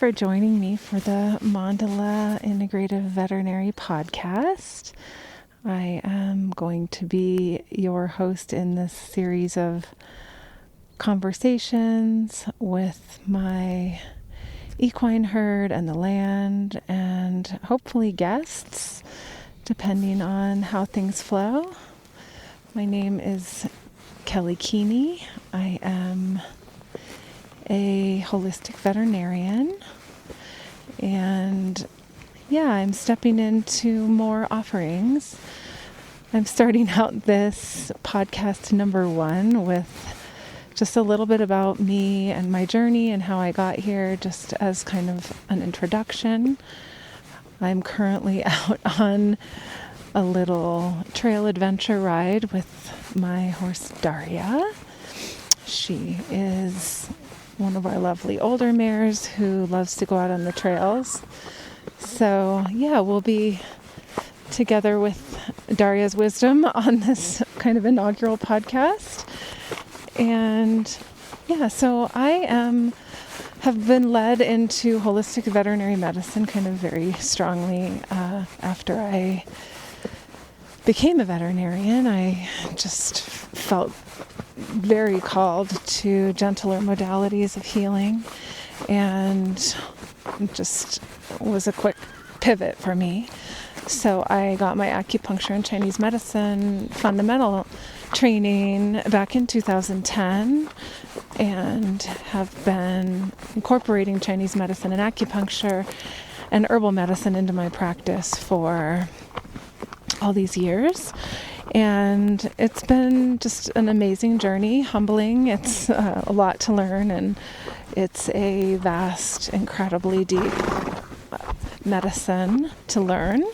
for joining me for the Mandala Integrative Veterinary podcast. I am going to be your host in this series of conversations with my equine herd and the land, and hopefully guests, depending on how things flow. My name is Kelly Keeney. I am a holistic veterinarian, and I'm stepping into more offerings. I'm starting out this podcast number 1 with just a little bit about me and my journey and how I got here, just as kind of an introduction. I'm currently out on a little trail adventure ride with my horse Daria. She is one of our lovely older mares who loves to go out on the trails. So we'll be together with Daria's wisdom on this kind of inaugural podcast. And so I have been led into holistic veterinary medicine kind of very strongly after I became a veterinarian. I just felt very called to gentler modalities of healing, and it just was a quick pivot for me. So I got my acupuncture and Chinese medicine fundamental training back in 2010 and have been incorporating Chinese medicine and acupuncture and herbal medicine into my practice for all these years. And it's been just an amazing journey, humbling. It's a lot to learn, and it's a vast, incredibly deep medicine to learn.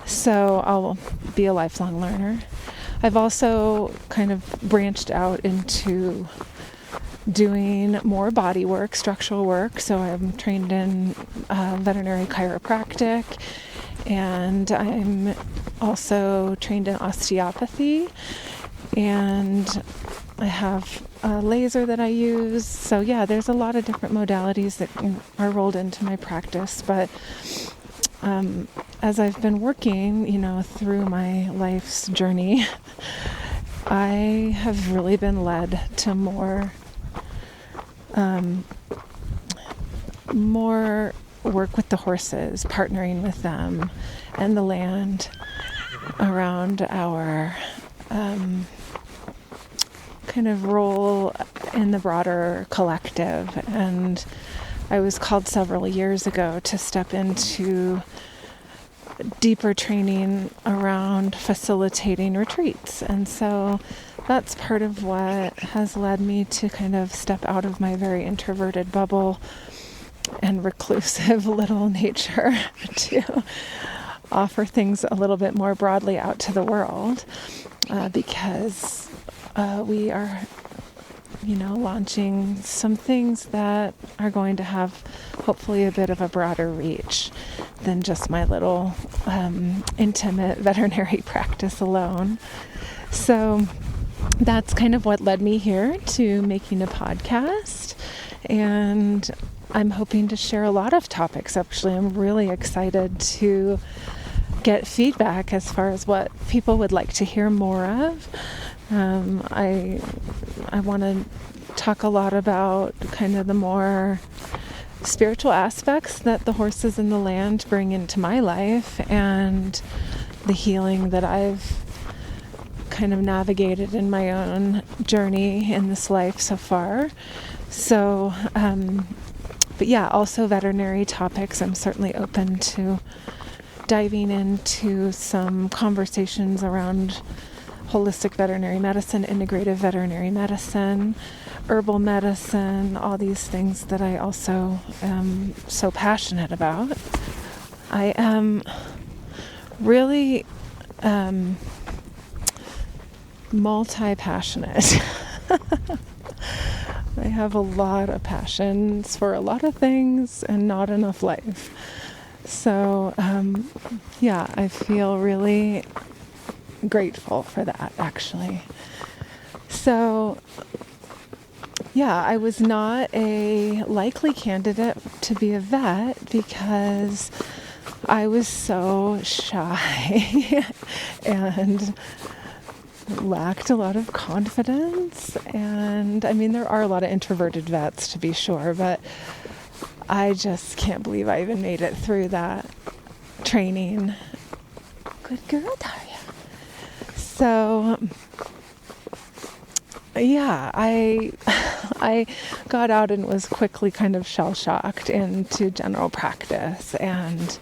So I'll be a lifelong learner. I've also kind of branched out into doing more body work, structural work. So I'm trained in veterinary chiropractic, and I'm also trained in osteopathy, and I have a laser that I use. So there's a lot of different modalities that are rolled into my practice. But as I've been working, through my life's journey, I have really been led to more work with the horses, partnering with them and the land around our kind of role in the broader collective. And I was called several years ago to step into deeper training around facilitating retreats. And so that's part of what has led me to kind of step out of my very introverted bubble and reclusive little nature to offer things a little bit more broadly out to the world, because we are launching some things that are going to have hopefully a bit of a broader reach than just my little intimate veterinary practice alone. So that's kind of what led me here to making a podcast, and I'm hoping to share a lot of topics. Actually, I'm really excited to get feedback as far as what people would like to hear more of. I want to talk a lot about kind of the more spiritual aspects that the horses and the land bring into my life, and the healing that I've kind of navigated in my own journey in this life so far. So, also veterinary topics. I'm certainly open to diving into some conversations around holistic veterinary medicine, integrative veterinary medicine, herbal medicine, all these things that I also am so passionate about. I am really multi-passionate. I have a lot of passions for a lot of things and not enough life. So, I feel really grateful for that, actually. So, I was not a likely candidate to be a vet because I was so shy and lacked a lot of confidence. And I mean, there are a lot of introverted vets, to be sure, but I just can't believe I even made it through that training. Good girl, Daria. So, yeah, I got out and was quickly kind of shell-shocked into general practice, and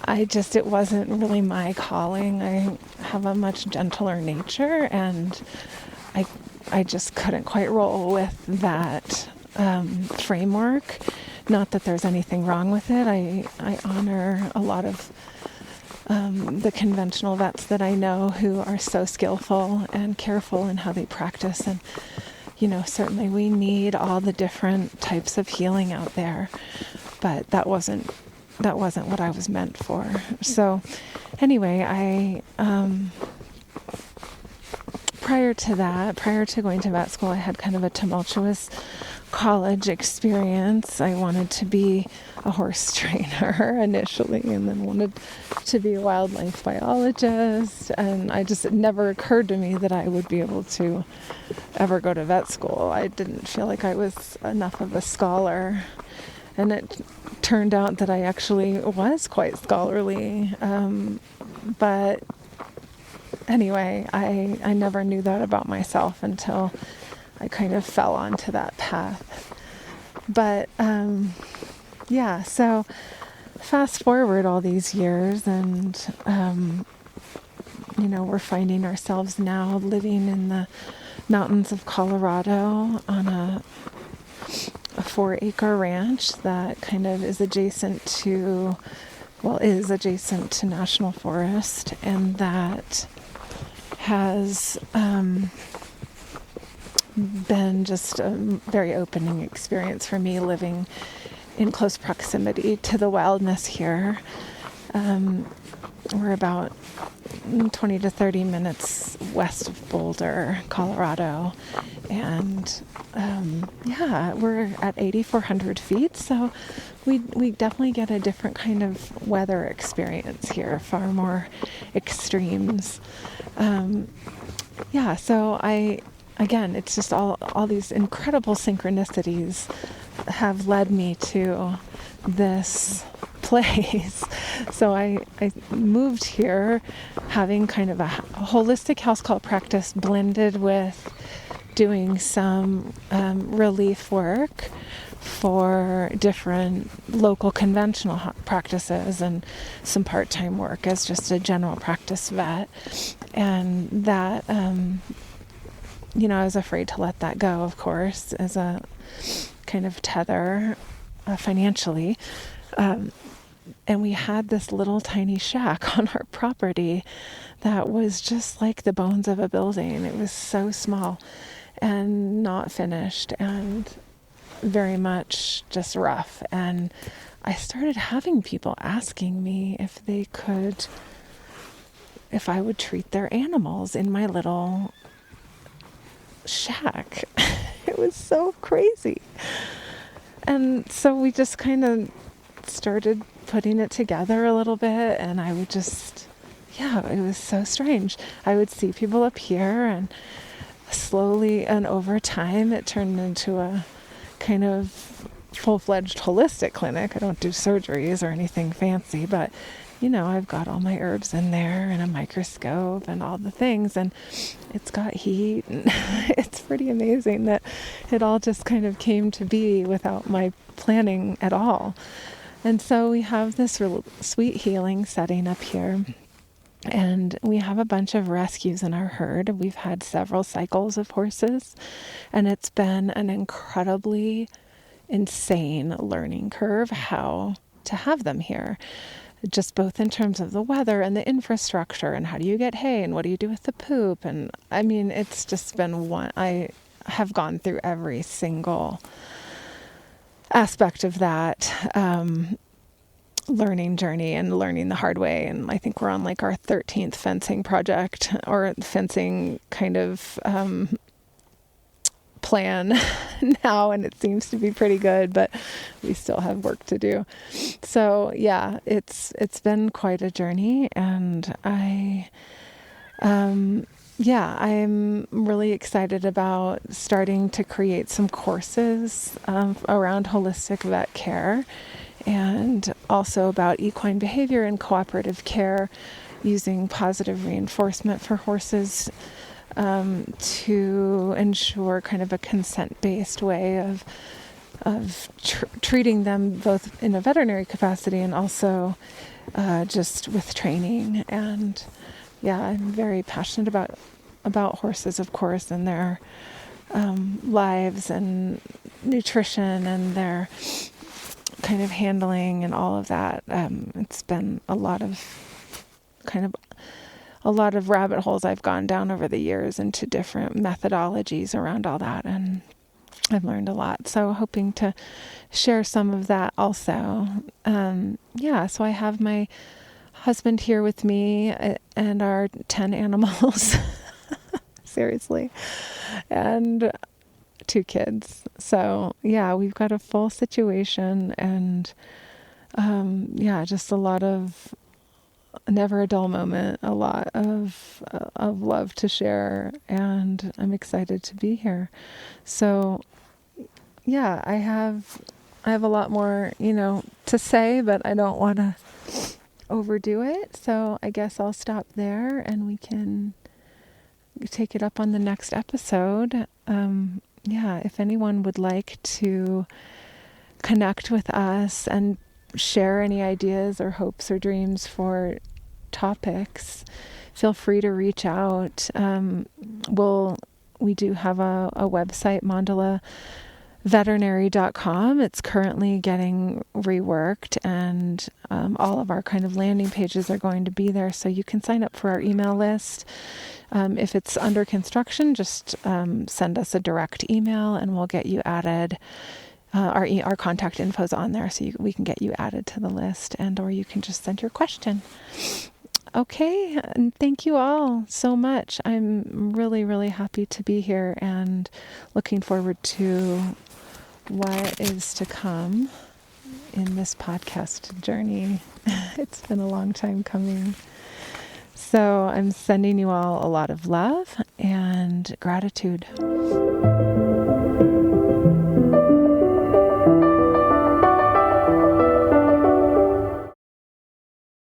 it wasn't really my calling. I have a much gentler nature, and I just couldn't quite roll with that framework. Not that there's anything wrong with it. I honor a lot of the conventional vets that I know who are so skillful and careful in how they practice. And, certainly we need all the different types of healing out there, but that wasn't what I was meant for. So anyway, prior to going to vet school, I had kind of a tumultuous college experience. I wanted to be a horse trainer initially, and then wanted to be a wildlife biologist. And it never occurred to me that I would be able to ever go to vet school. I didn't feel like I was enough of a scholar. And it turned out that I actually was quite scholarly. But anyway, I never knew that about myself until I kind of fell onto that path. But so fast forward all these years, and we're finding ourselves now living in the mountains of Colorado on a 4-acre ranch that kind of is adjacent to National Forest, and that has been just a very opening experience for me, living in close proximity to the wildness here. We're about 20 to 30 minutes west of Boulder, Colorado, and we're at 8,400 feet, so we definitely get a different kind of weather experience here, far more extremes. So it's just all these incredible synchronicities have led me to this place. So I moved here having kind of a holistic house call practice blended with doing some relief work for different local conventional practices and some part-time work as just a general practice vet. And that, I was afraid to let that go, of course, as a kind of tether financially. And we had this little tiny shack on our property that was just like the bones of a building. It was so small and not finished and very much just rough. And I started having people asking me if I would treat their animals in my little shack. It was so crazy. And so we just kind of started putting it together a little bit, and I would just, it was so strange. I would see people up here, and slowly and over time it turned into a kind of full-fledged holistic clinic. I don't do surgeries or anything fancy, but I've got all my herbs in there and a microscope and all the things, and it's got heat. And it's pretty amazing that it all just kind of came to be without my planning at all. And so we have this real sweet healing setting up here, and we have a bunch of rescues in our herd. We've had several cycles of horses, and it's been an incredibly insane learning curve how to have them here. Just both in terms of the weather and the infrastructure, and how do you get hay, and what do you do with the poop? And I mean, it's just been I have gone through every single aspect of that learning journey and learning the hard way. And I think we're on like our 13th fencing project, or fencing kind of plan now, and it seems to be pretty good, but we still have work to do. So yeah, it's been quite a journey, and I'm really excited about starting to create some courses around holistic vet care, and also about equine behavior and cooperative care, using positive reinforcement for horses to ensure kind of a consent-based way of treating them, both in a veterinary capacity and also just with training. And yeah, I'm very passionate about horses, of course, and their lives and nutrition and their kind of handling and all of that. It's been a lot of rabbit holes I've gone down over the years into different methodologies around all that, and I've learned a lot. So hoping to share some of that also. So I have my husband here with me and our 10 animals. Seriously. And 2 kids. So yeah, we've got a full situation, and just a lot of, never a dull moment, a lot of love to share, and I'm excited to be here. So yeah, I have a lot more, to say, but I don't want to overdo it. So I guess I'll stop there, and we can take it up on the next episode. If anyone would like to connect with us and share any ideas or hopes or dreams for topics, feel free to reach out. We do have a website, Mandala veterinary.com. It's currently getting reworked, and all of our kind of landing pages are going to be there, so you can sign up for our email list. If it's under construction, just send us a direct email and we'll get you added. Our contact info is on there, so we can get you added to the list, or you can just send your question. Okay, and thank you all so much. I'm really, really happy to be here and looking forward to what is to come in this podcast journey. It's been a long time coming. So I'm sending you all a lot of love and gratitude.